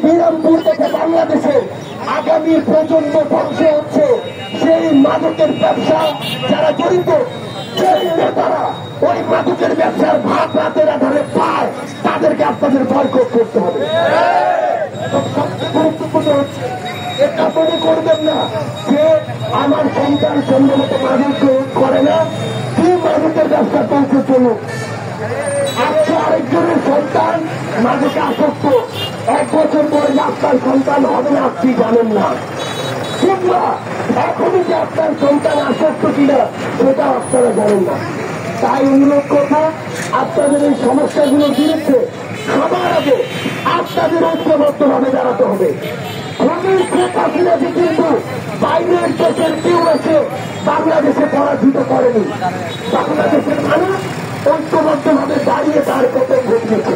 বিরামপুর থেকে বাংলাদেশের আগামী প্রজন্ম ধ্বংস হচ্ছে। সেই মাদকের ব্যবসা যারা জড়িত, সেই নেতারা ওই মাদকের ব্যবসার ভাগ রাতের আধারে পায়, তাদেরকে আপনাদের বয়কট করতে হবে। সবচেয়ে গুরুত্বপূর্ণ হচ্ছে এটা মনে করবেন না যে আমার সন্তান সম্ভবত মাদক করে না, কি মাদকের ব্যবসা চলছে চলুক। আজকে আরেকজনের সন্তান মাদকে আসক্ত, 1 বছর পরে আপনার সন্তান হবে না আপনি জানেন না, কিংবা এখনই যে আপনার সন্তান আসক্ত কিনা সেটা আপনারা জানেন না। তাই অনুরোধ করবো আপনাদের এই সমস্যাগুলোর বিরুদ্ধে সবার আগে আপনাদের ঐক্যবদ্ধভাবে দাঁড়াতে হবে। শেখ হাসিনাকে কিন্তু বাইরের দেশের কেউ এসে বাংলাদেশে পরাজিত করেনি। বাংলাদেশের মানুষ ঐক্যবদ্ধভাবে দাঁড়িয়ে তার পতন ঘটিয়েছে।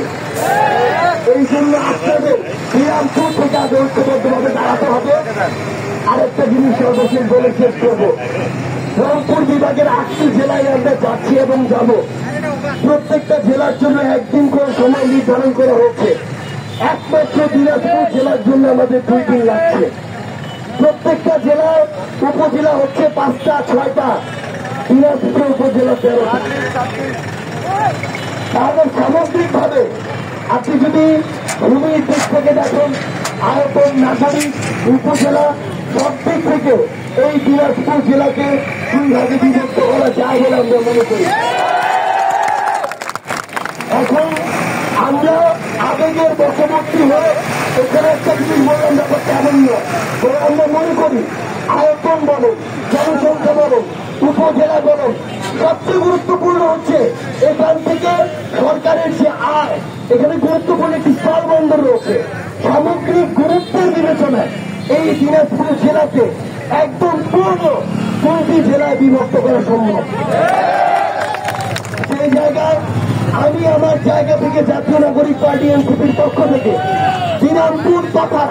এই জন্য আপনাদের বিরামপুর থেকে আগে ঐক্যবদ্ধভাবে দাঁড়াতে হবে। আরেকটা জিনিস সর্বশেষ বলে শেষ করবো, রংপুর বিভাগের 8টি জেলায় আমরা যাচ্ছি এবং যাব। প্রত্যেকটা জেলার জন্য একদিন করে সময় নির্ধারণ করা হয়েছে। একমাত্র দিনাজপুর জেলার জন্য আমাদের 2 দিন লাগছে। প্রত্যেকটা জেলার উপজেলা হচ্ছে 5টা 6টা, দিনাজপুর উপজেলা 13টা। তাহলে সামগ্রিক ভাবে আপনি যদি ভূমির দিক থেকে দেখেন, আয়তন, নাগরিক, উপজেলা সব দিক থেকে এই দিনাজপুর জেলাকে 2 ভাগে বিভক্ত করা যায় বলে আমরা মনে করি। এখন আমরা আবেগের বশবর্তী হয়ে এখানে একটা জিনিস বললাম, ব্যাপারটা এমন নয়। আমরা মনে করি আয়তন বলেন, জনসংখ্যা বলেন, উপজেলা বলেন, সবচেয়ে গুরুত্বপূর্ণ হচ্ছে এখান থেকে সরকারের যে আয়, এখানে গুরুত্বপূর্ণ একটি স্থল বন্দর রয়েছে। সামগ্রিক গুরুত্বের বিবেচনায় এই দিনাজপুর জেলাকে একদম পূর্ণ 2টি জেলায় বিভক্ত করা সম্ভব। সেই জায়গায় আমি আমার জায়গা থেকে জাতীয় নাগরিক পার্টি এনসিপির পক্ষ থেকে দিনাজপুর তথা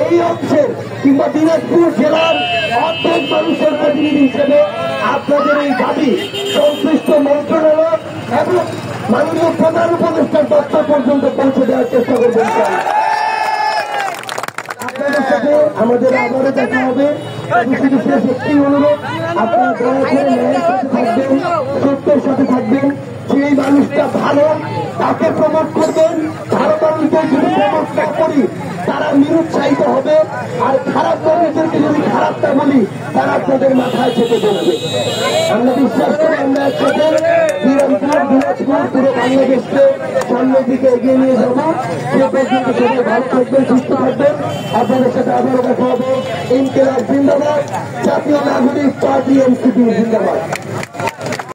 এই অংশের কিংবা দিনাজপুর জেলার অর্ধেক মানুষের প্রতিনিধি হিসেবে আপনাদের এই দাবি সংশ্লিষ্ট মন্ত্রণালয় এবং মাননীয় প্রধান উপদেষ্টার দপ্তর পর্যন্ত পৌঁছে দেওয়ার চেষ্টা করবেন। আপনাদের সাথে আমাদের আবারও দেখা হবে। শুধু শেষ একটি অনুরোধ, আপনারা দয়া করে ন্যায়ের সাথে থাকবেন, সত্যের সাথে থাকবেন। সেই মানুষটা ভালো, তাকে প্রমোট করবেন। ভালো মানুষদের যদি প্রমোট না করি তারা নিরুৎসাহিত হবে, আর খারাপ মানুষদেরকে যদি খারাপটা বলি তারা আপনাদের মাথায় চেপে বলবে। আমরা বিশ্বাস করি আমরা একসাথে বিরামপুর, দিনাজপুর, পুরো বাংলাদেশকে সামনের দিকে এগিয়ে নিয়ে যাবো। সে পর্যন্ত সবাই ভালো থাকবেন, সুস্থ থাকবেন। আপনাদের সাথে আবারও দেখা হবে। ইনকিলাব জিন্দাবাদ, জাতীয় নাগরিক পার্টি এনসিপি জিন্দাবাদ।